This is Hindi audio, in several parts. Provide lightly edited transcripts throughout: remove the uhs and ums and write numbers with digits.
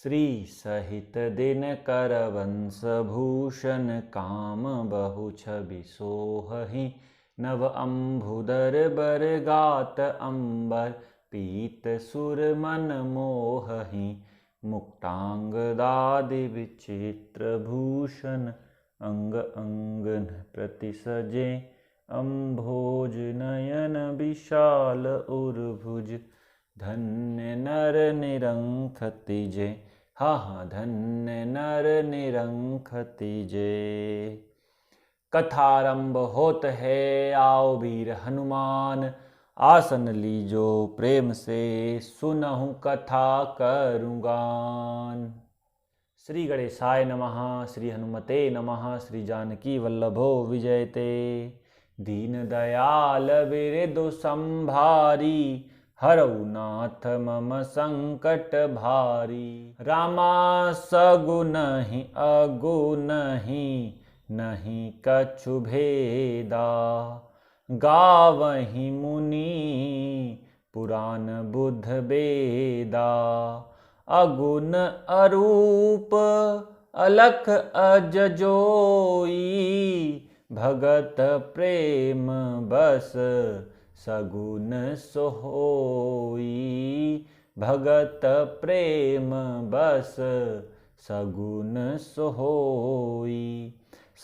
श्री सहित दिनकर वंश भूषण काम बहु छवि सोहहि नव अम्भुदर बर गात अंबर पीत सुर मन मोहहि मुक्तांग दादि विचित्र भूषण अंग अंगन प्रति सजे अम्भोज नयन विशाल उर्भुज धन्य नर निरंखति जे। हाँ, धन्य नर निरंखति जे। कथारंभ होत है, आओ वीर हनुमान, आसन लीजो प्रेम से सुनहु कथा करूँगान। श्री गणेशाय नमः। श्री हनुमते नमः। श्री जानकी वल्लभो विजयते। दीन दयाल बिरदु संभारी हरऊ नाथ मम संकट भारी। रामा सगुनहि अगुनहि नहीं कछु भेदा गावहि मुनि पुराण बुध बेदा। अगुण अरूप अलख अजजोई भगत प्रेम बस सगुन सोहोई। भगत प्रेम बस सगुन सोहोई।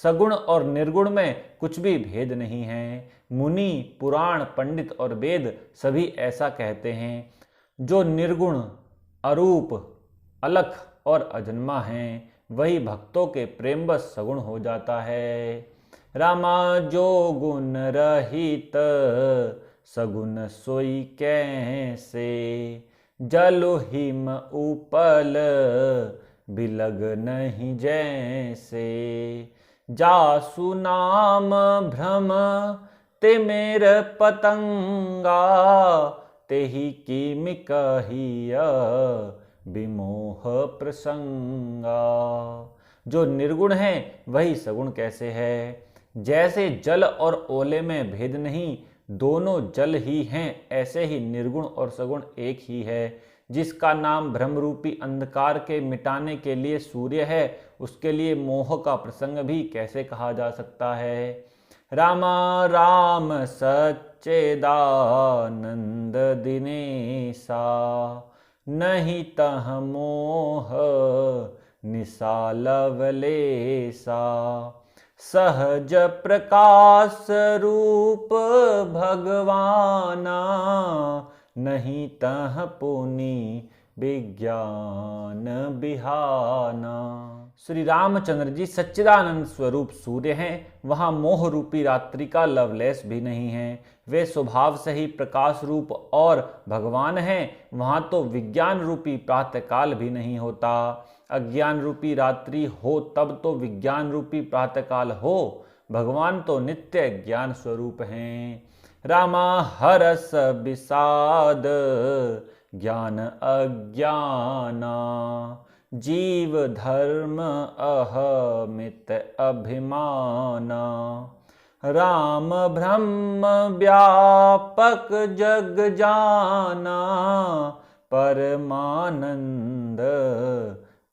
सगुण और निर्गुण में कुछ भी भेद नहीं है। मुनि पुराण पंडित और वेद सभी ऐसा कहते हैं। जो निर्गुण अरूप अलख और अजन्मा हैं वही भक्तों के प्रेमवश सगुण हो जाता है। रामा जो गुण रहित सगुन सोई कैसे जल हिम उपल बिलग नहीं जैसे। जासु नाम भ्रम ते मेर पतंगा तेहि किमि कहिय विमोह प्रसंगा। जो निर्गुण है वही सगुण कैसे है। जैसे जल और ओले में भेद नहीं, दोनों जल ही हैं, ऐसे ही निर्गुण और सगुण एक ही है। जिसका नाम भ्रमरूपी अंधकार के मिटाने के लिए सूर्य है, उसके लिए मोह का प्रसंग भी कैसे कहा जा सकता है। रामा राम सच्चेदानंद दिनेसा नहीं तह मोह निसा लवलेसा। सहज प्रकाश रूप भगवाना नहीं तह पुनि विज्ञान बिहाना। श्री रामचंद्र जी सच्चिदानंद स्वरूप सूर्य हैं। वहाँ मोह रूपी रात्रि का लवलेश भी नहीं है। वे स्वभाव से ही प्रकाश रूप और भगवान हैं। वहाँ तो विज्ञान रूपी प्रातःकाल भी नहीं होता। अज्ञान रूपी रात्रि हो तब तो विज्ञान रूपी प्रातःकाल हो। भगवान तो नित्य ज्ञान स्वरूप हैं। रामा हरस विषाद ज्ञान अज्ञाना जीव धर्म अहमित अभिमाना। राम ब्रह्म व्यापक जग जाना परमानंद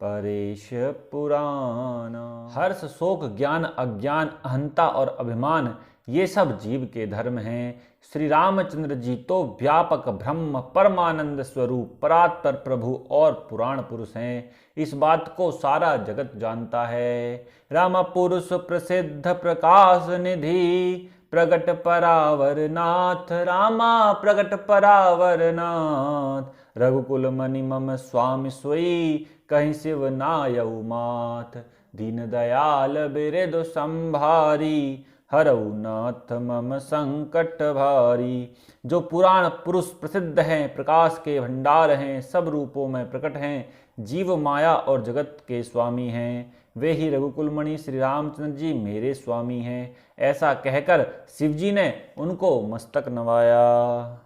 परेश पुराना। हर्ष शोक ज्ञान अज्ञान अहंता और अभिमान ये सब जीव के धर्म हैं। श्री रामचंद्र जी तो व्यापक ब्रह्म परमानंद स्वरूप परात्पर प्रभु और पुराण पुरुष हैं। इस बात को सारा जगत जानता है। राम पुरुष प्रसिद्ध प्रकाश निधि प्रगट परावर नाथ। रामा प्रगट परावर नाथ रघुकुल मणि मम स्वामी सोई कहीं शिव नायऊ माथ। दीन दयाल बिरदु संभारी हरऊ नाथ मम संकट भारी। जो पुराण पुरुष प्रसिद्ध हैं, प्रकाश के भंडार हैं, सब रूपों में प्रकट हैं, जीव माया और जगत के स्वामी हैं, वे ही रघुकुलमणि श्री रामचंद्र जी मेरे स्वामी हैं। ऐसा कहकर शिवजी ने उनको मस्तक नवाया।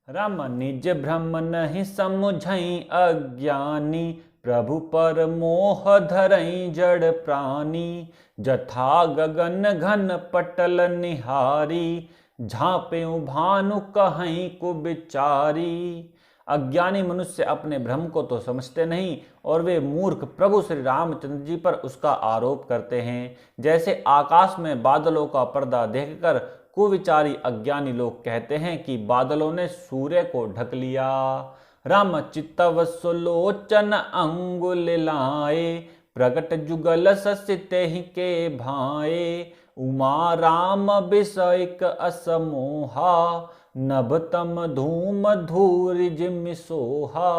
राम निज भ्रम नहीं समुझई अज्ञानी प्रभु पर मोह धरई जड़ प्राणी। जथा गगन घन पटल निहारी झाँपेउ भानु कहीं कुबिचारी। अज्ञानी मनुष्य अपने भ्रम को तो समझते नहीं और वे मूर्ख प्रभु श्री रामचंद्र जी पर उसका आरोप करते हैं। जैसे आकाश में बादलों का पर्दा देखकर कुविचारी अज्ञानी लोग कहते हैं कि बादलों ने सूर्य को ढक लिया। राम चित्तव सुलोचन अंगुल लाए, प्रगट जुगल ससिते ही के भाए। उमा राम विषयक असमोहा, नभतम धूम धूरि जिम सोहा।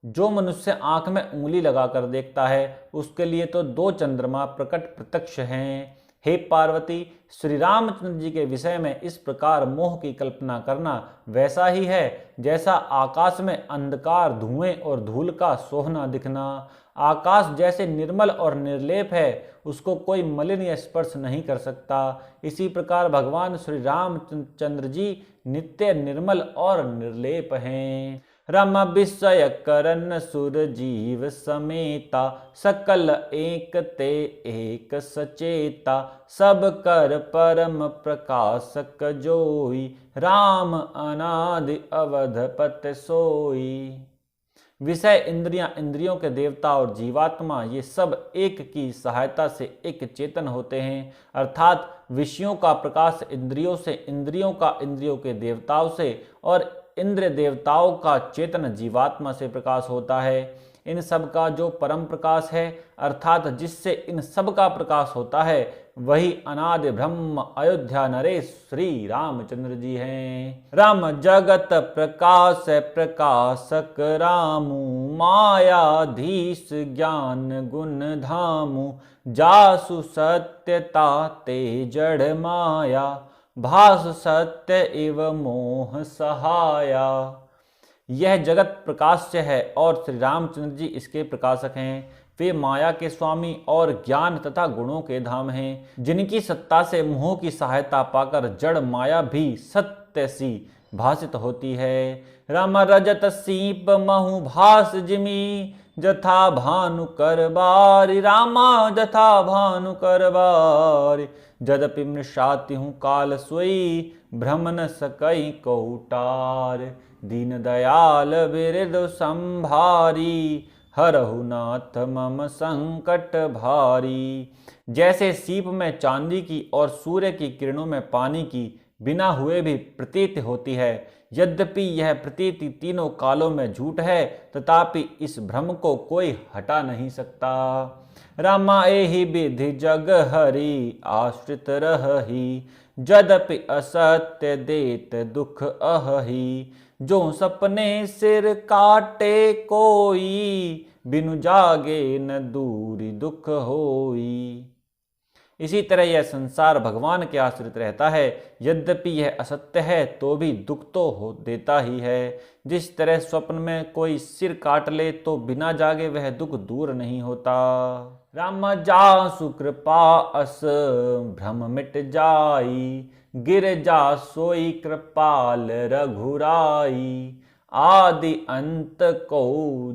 जो मनुष्य आंख में उंगली लगाकर देखता है उसके लिए तो दो चंद्रमा प्रकट प्रत्यक्ष हैं। हे पार्वती, श्री रामचंद्र जी के विषय में इस प्रकार मोह की कल्पना करना वैसा ही है जैसा आकाश में अंधकार, धुएं और धूल का सोहना दिखना। आकाश जैसे निर्मल और निर्लेप है, उसको कोई मलिन या स्पर्श नहीं कर सकता। इसी प्रकार भगवान श्री रामचंद्र जी नित्य निर्मल और निर्लेप हैं। रम विषय करन सुर जीव समेता, सकल एक ते एक सचेता। सब कर परम प्रकाशक जोई, राम अनादि अवधपत सोई। विषय, इंद्रियां, इंद्रियों के देवता और जीवात्मा ये सब एक की सहायता से एक चेतन होते हैं। अर्थात विषयों का प्रकाश इंद्रियों से, इंद्रियों का इंद्रियों के देवताओं से और इंद्र देवताओं का चेतन जीवात्मा से प्रकाश होता है। इन सब का जो परम प्रकाश है अर्थात जिससे इन सब का प्रकाश होता है वही अनादि ब्रह्म अयोध्या नरेश श्री रामचंद्र जी हैं। राम जगत प्रकाश प्रकाशक रामू, मायाधीश ज्ञान गुण धामू। जासु सत्यता ते जड़ माया, भास सत्य इव मोह सहाया। यह जगत प्रकाश्य है और श्री रामचंद्र जी इसके प्रकाशक हैं। वे माया के स्वामी और ज्ञान तथा गुणों के धाम हैं, जिनकी सत्ता से मोह की सहायता पाकर जड़ माया भी सत्य सी भासित होती है। राम रजत सीप महु भास जिमी, जथा भानु कर बारी। रामा जथा भानु कर बारी, जदपि मृषाति हूँ काल सोई। भ्रम न सकई कौटार, दीन दयाल बिरद संभारी। हरहु नाथ मम संकट भारी। जैसे सीप में चांदी की और सूर्य की किरणों में पानी की बिना हुए भी प्रतीत होती है, यद्यपि यह प्रतीति तीनों कालों में झूठ है, तथापि इस भ्रम को कोई हटा नहीं सकता। रामा एहि विधि जग हरि, आश्रित रही। जदपि असत्य देत दुख अहि, जो सपने सिर काटे कोई। बिनु जागे न दूरी दुख होई। इसी तरह यह संसार भगवान के आश्रित रहता है, यद्यपि यह असत्य है तो भी दुख तो हो देता ही है। जिस तरह स्वप्न में कोई सिर काट ले तो बिना जागे वह दुख दूर नहीं होता। राम जासु कृपा अस भ्रम मिट जाई, गिर जा सोई कृपाल रघुराई। आदि अंत को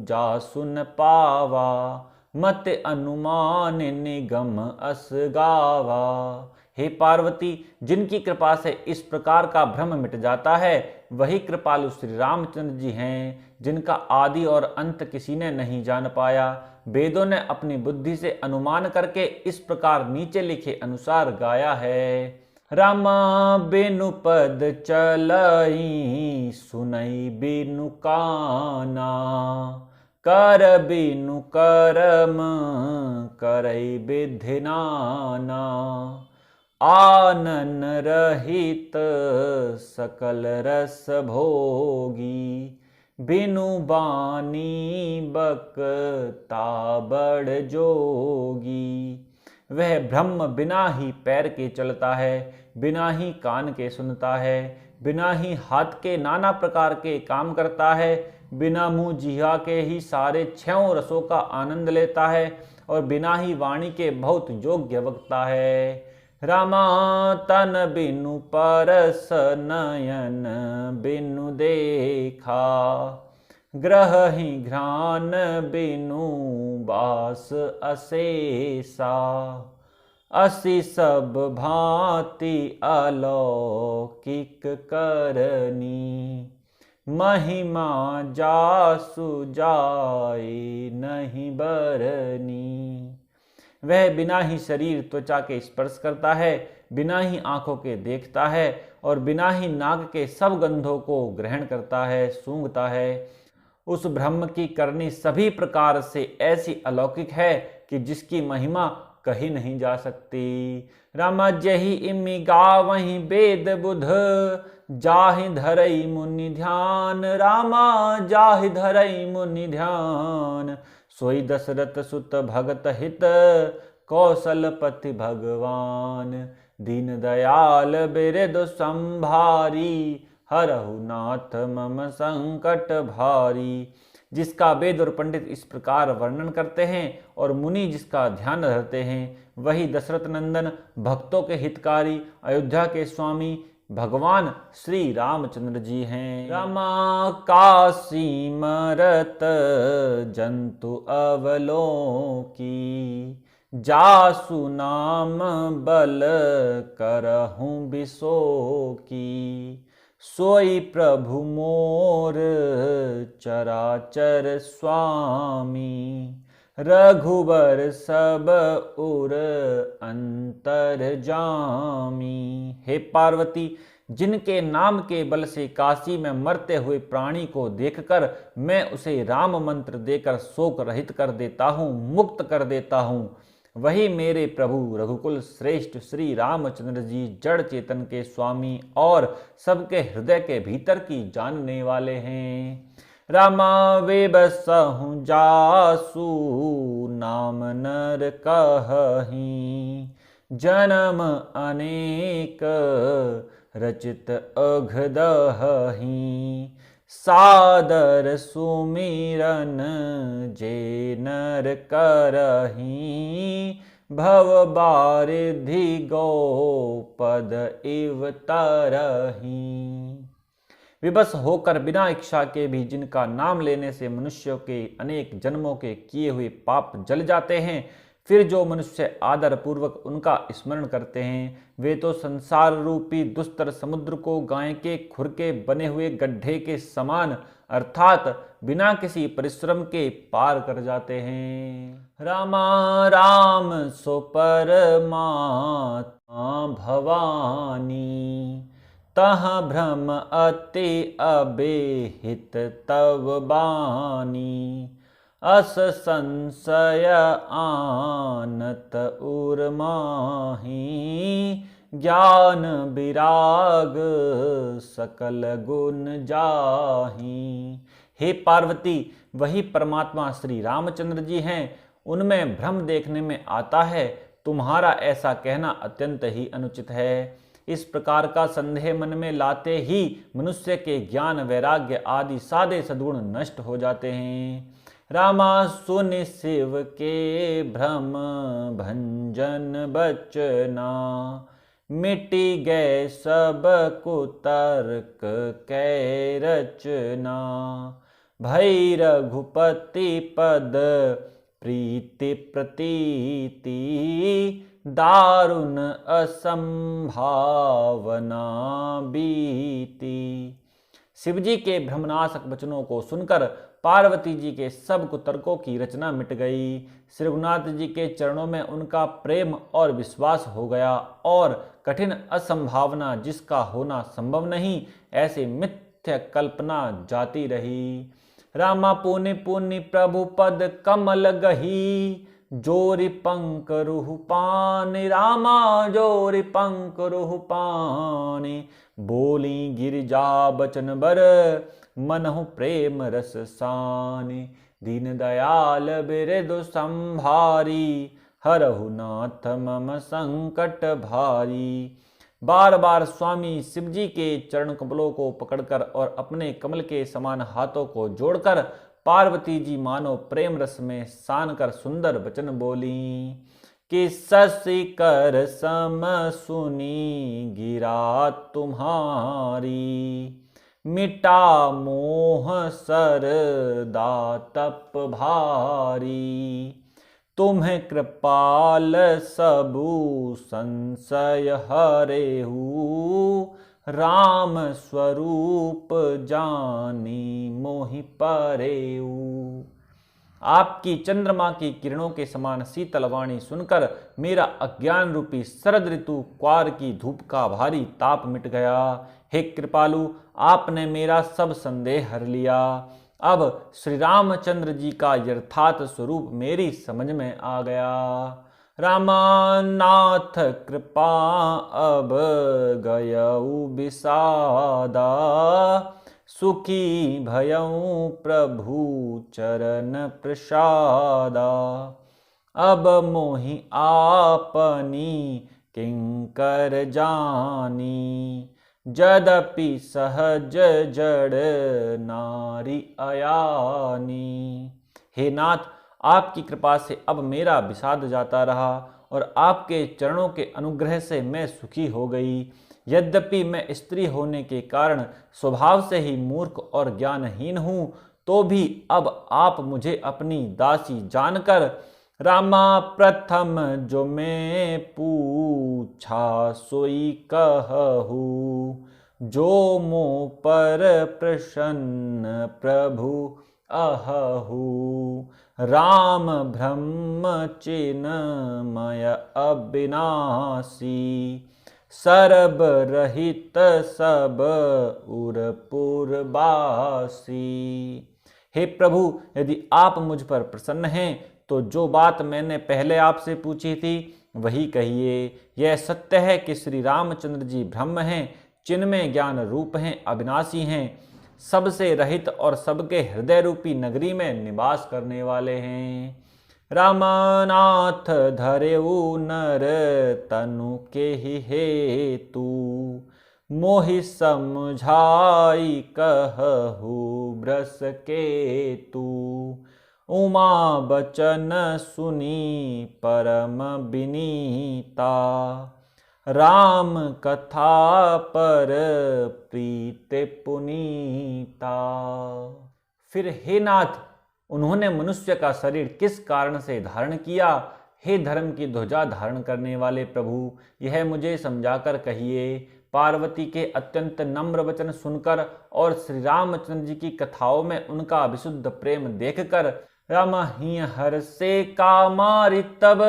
जासु न पावा, मत अनुमान निगम अस गावा। हे पार्वती, जिनकी कृपा से इस प्रकार का भ्रम मिट जाता है वही कृपालु श्री रामचंद्र जी हैं, जिनका आदि और अंत किसी ने नहीं जान पाया। वेदों ने अपनी बुद्धि से अनुमान करके इस प्रकार नीचे लिखे अनुसार गाया है। रामा बिनु पद चलई, सुनई बिनु काना। कर बिनु करम, करई विधि नाना। आनन रहित सकल रस भोगी, बिनु बानी बकता बड़ जोगी। वह ब्रह्म बिना ही पैर के चलता है, बिना ही कान के सुनता है, बिना ही हाथ के नाना प्रकार के काम करता है, बिना मुंह जिह्वा के ही सारे छयों रसों का आनंद लेता है और बिना ही वाणी के बहुत योग्य वक्ता है। रामा तन बिनु परस, नयन बिनु देखा। ग्रह ही घ्राण बिनु बास अशेषा। असि सब भांति अलौकिक करनी, महिमा जासु जाए नहीं बरनी। वह बिना ही शरीर त्वचा के स्पर्श करता है, बिना ही आंखों के देखता है और बिना ही नाक के सब गंधों को ग्रहण करता है, सूंघता है। उस ब्रह्म की करनी सभी प्रकार से ऐसी अलौकिक है कि जिसकी महिमा कही नहीं जा सकती। रामा जही इमि गावहि वेद बुध, जाहि धरई मुनि ध्यान। रामा जाहि धरई मुनि ध्यान, सोई दशरथ सुत भगत हित, कौशलपति भगवान। दीन दयाल बिरद संभारी, हरहु नाथ मम संकट भारी। जिसका वेद और पंडित इस प्रकार वर्णन करते हैं और मुनि जिसका ध्यान धरते हैं, वही दशरथ नंदन भक्तों के हितकारी अयोध्या के स्वामी भगवान श्री रामचंद्र जी हैं। रामा काशी मरत जंतु अवलोकी, जासु नाम बल करहूं बिसोकी। सोई प्रभु मोर चराचर स्वामी, रघुबर सब उर अंतर जामी। हे पार्वती, जिनके नाम के बल से काशी में मरते हुए प्राणी को देखकर मैं उसे राम मंत्र देकर शोक रहित कर देता हूँ, मुक्त कर देता हूँ, वही मेरे प्रभु रघुकुल श्रेष्ठ श्री रामचंद्र जी जड़ चेतन के स्वामी और सबके हृदय के भीतर की जानने वाले हैं। रामा वे बसहु जासु नाम नर कहहीं, जन्म अनेक रचित अघदहीं। सादर सुमिरन जे नर करहीं, भव बारिधि गोपद इव तरहीं। विवश होकर बिना इच्छा के भी जिनका नाम लेने से मनुष्यों के अनेक जन्मों के किए हुए पाप जल जाते हैं, फिर जो मनुष्य आदर पूर्वक उनका स्मरण करते हैं, वे तो संसार रूपी दुस्तर समुद्र को गाय के खुर के बने हुए गड्ढे के समान अर्थात बिना किसी परिश्रम के पार कर जाते हैं। रामा राम सो परमात्मा भवानी, तह भ्रम अति अबेहित तव बानी। अस संशय आनत उर्माही, ज्ञान विराग सकल गुण जाही। हे पार्वती, वही परमात्मा श्री रामचंद्र जी हैं, उनमें भ्रम देखने में आता है। तुम्हारा ऐसा कहना अत्यंत ही अनुचित है। इस प्रकार का संदेह मन में लाते ही मनुष्य के ज्ञान वैराग्य आदि सादे सद्गुण नष्ट हो जाते हैं। रामा सुनि शिव के भ्रम भंजन बचना, मिटी गए सब कुतर्क कै रचना। भई रघुपति पद प्रीति प्रतीति, दारुण असंभावना बीती। शिवजी के भ्रमनाशक वचनों को सुनकर पार्वती जी के सब कुतर्कों की रचना मिट गई। श्री रघुनाथ जी के चरणों में उनका प्रेम और विश्वास हो गया और कठिन असंभावना जिसका होना संभव नहीं, ऐसे मिथ्या कल्पना जाती रही। रामा पुनि पुनि प्रभु पद कमल गही, जोरि पंकरुहु पानि। रामा जोरि पंकरुहु पानि, बोली गिरिजा बचन बर, मनहु प्रेम रस सानि। दीन दयाल बिरदु संभारी, हरहु नाथ मम संकट भारी। बार बार स्वामी शिवजी के चरण कमलों को पकड़कर और अपने कमल के समान हाथों को जोड़कर पार्वती जी मानो प्रेम रस में सान कर सुंदर वचन बोली कि शशि कर सम सुनी गिरा तुम्हारी, मिटा मोह सरदा तप भारी। तुम्हें कृपाल सबु संशय हरेहु, राम स्वरूप जानी मोहि परेऊ। आपकी चंद्रमा की किरणों के समान शीतल वाणी सुनकर मेरा अज्ञान रूपी शरद ऋतु क्वार की धूप का भारी ताप मिट गया। हे कृपालु, आपने मेरा सब संदेह हर लिया। अब श्री रामचंद्र जी का यथार्थ स्वरूप मेरी समझ में आ गया। रामनाथ कृपा अब गयऊ विषादा, सुखी भयऊ प्रभु चरण प्रसादा। अब मोहि आपनी किंकर जानी, यद्यपि सहज जड़ नारी अयानी। हे नाथ, आपकी कृपा से अब मेरा विषाद जाता रहा और आपके चरणों के अनुग्रह से मैं सुखी हो गई। यद्यपि मैं स्त्री होने के कारण स्वभाव से ही मूर्ख और ज्ञानहीन हूँ, तो भी अब आप मुझे अपनी दासी जानकर रामा प्रथम जो मैं पूछा सोई कहू, जो मो पर प्रसन्न प्रभु अहहु। राम ब्रह्म चिन्मय अविनाशी, सर्ब रहित सब उरपुर बासी। हे प्रभु, यदि आप मुझ पर प्रसन्न हैं तो जो बात मैंने पहले आपसे पूछी थी वही कहिए। यह सत्य है कि श्री रामचंद्र जी ब्रह्म हैं, चिन्मय ज्ञान रूप हैं, अविनाशी हैं, सबसे रहित और सबके हृदय रूपी नगरी में निवास करने वाले हैं। रामनाथ धरेऊ नर तनु के ही हेतु, मोहि समझाई कहु ब्रस केतु। उमा बचन सुनी परम विनीता, राम कथा पर प्रीत पुनीता। फिर हे नाथ, उन्होंने मनुष्य का शरीर किस कारण से धारण किया? हे धर्म की ध्वजा धारण करने वाले प्रभु, यह मुझे समझाकर कहिए। पार्वती के अत्यंत नम्र वचन सुनकर और श्री रामचंद्र जी की कथाओं में उनका विशुद्ध प्रेम देखकर राम ही हर से कामारि तब,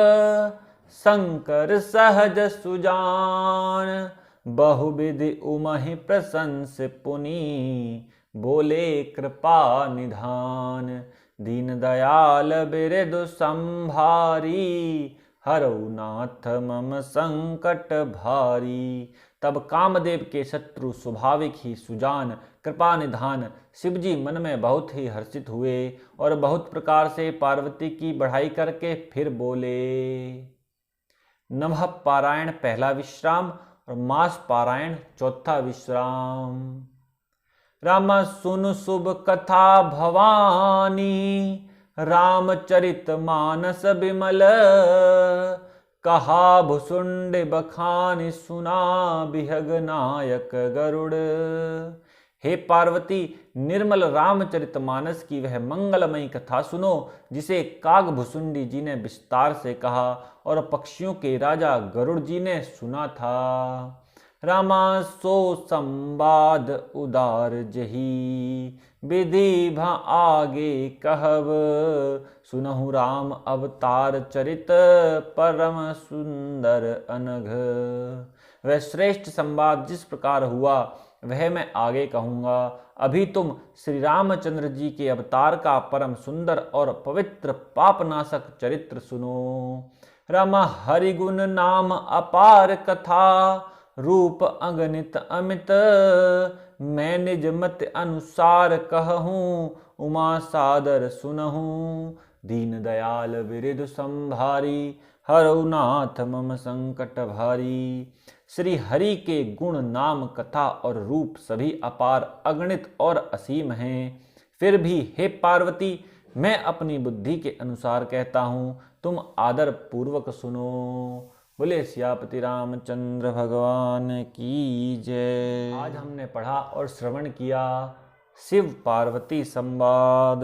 शंकर सहज सुजान। बहुविधि उमहि प्रशंस पुनि, बोले कृपा निधान। दीन दयाल बिरदु संभारी, हरऊ नाथ मम संकट भारी। तब कामदेव के शत्रु स्वाभाविक ही सुजान, कृपा निधान शिवजी मन में बहुत ही हर्षित हुए और बहुत प्रकार से पार्वती की बढ़ाई करके फिर बोले। नमः पारायण पहला विश्राम और मास पारायण चौथा विश्राम। राम सुन शुभ कथा भवानी, रामचरित मानस विमल। कहा भुसुंड बखानी, सुना बिहग नायक गरुड़। हे पार्वती, निर्मल रामचरित मानस की वह मंगलमयी कथा सुनो जिसे काग भुसुंडी जी ने विस्तार से कहा और पक्षियों के राजा गरुड़ जी ने सुना था। रामा सो संवाद उदार जही, विधि भा आगे कहब। सुनहु राम अवतार चरित, परम सुंदर अनघ। वह श्रेष्ठ संवाद जिस प्रकार हुआ वह मैं आगे कहूँगा। अभी तुम श्री रामचंद्र जी के अवतार का परम सुंदर और पवित्र पापनाशक चरित्र सुनो। राम हरिगुण नाम अपार कथा, रूप अगणित अमित। मैं निज मत अनुसार कहूँ, उमा सादर सुनहूँ। दीन दयाल बिरदु संभारी, हरऊ नाथ मम संकट भारी। श्री हरि के गुण नाम कथा और रूप सभी अपार अगणित और असीम हैं। फिर भी हे पार्वती, मैं अपनी बुद्धि के अनुसार कहता हूँ, तुम आदर पूर्वक सुनो। बोले सियापति रामचंद्र भगवान की जय। आज हमने पढ़ा और श्रवण किया शिव पार्वती संवाद।